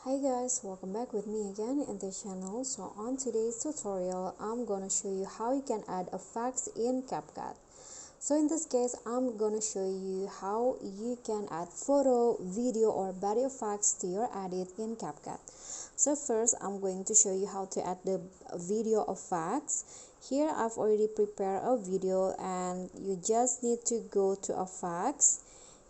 Hi guys, welcome back with me again in this channel. So on today's tutorial, I'm gonna show you how you can add effects in CapCut. So in this case, I'm gonna show you how you can add photo, video or body effects to your edit in CapCut. So first, I'm going to show you how to add the video effects. Here I've already prepared a video and you just need to go to effects.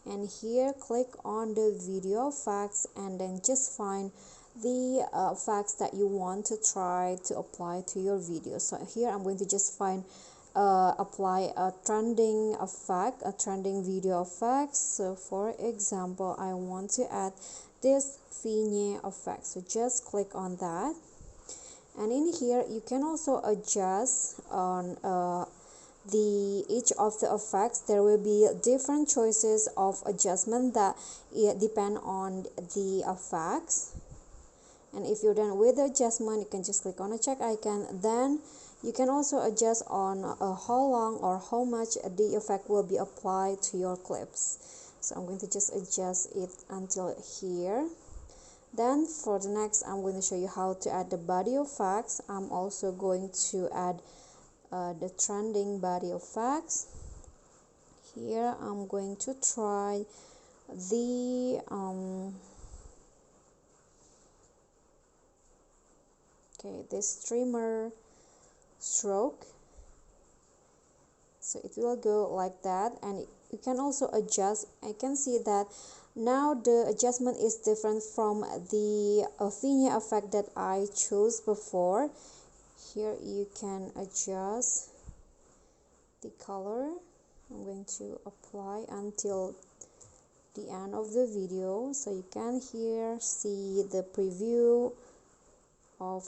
And here click on the video effects and then just find the effects that you want to try to apply to your video. So here I'm going to just find apply a trending effect, a trending video effect. So for example, I want to add this vignette effect, so just click on that. And in here you can also adjust on each of the effects. There will be different choices of adjustment that depend on the effects. And if you're done with the adjustment, you can just click on a check icon. Then you can also adjust on how long or how much the effect will be applied to your clips. So I'm going to just adjust it until here. Then for the next, I'm going to show you how to add the body effects. I'm also going to add the trending body effects. Here I'm going to try the this streamer stroke. So it will go like that, and you can also adjust. I can see that now the adjustment is different from the vignette effect that I chose before. Here you can adjust the color. I'm going to apply until the end of the video, so you can here see the preview of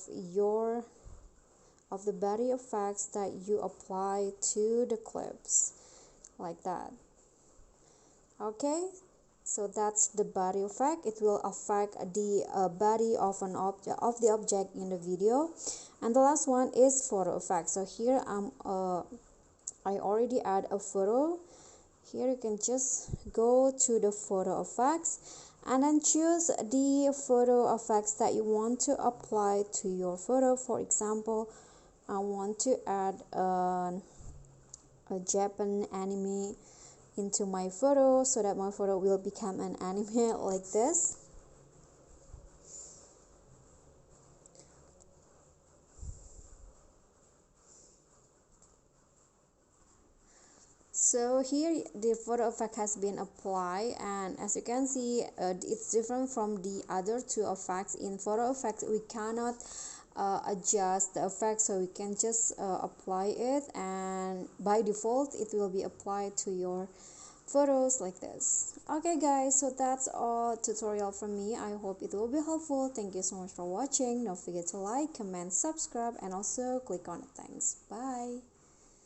the body effects that you apply to the clips, like that. Okay, so that's the body effect. It will affect the body of an object in the video. And the last one is photo effect. So here I already add a photo. Here you can just go to the photo effects and then choose the photo effects that you want to apply to your photo. For example, I want to add a Japan anime into my photo so that my photo will become an anime like this. So here the photo effect has been applied, and as you can see it's different from the other two effects. In photo effects we cannot adjust the effect, so we can just apply it, and by default it will be applied to your photos like this. Okay guys, so that's all tutorial from me. I hope it will be helpful. Thank you so much for watching. Don't forget to like, comment, subscribe, and also click on it. Thanks. Bye.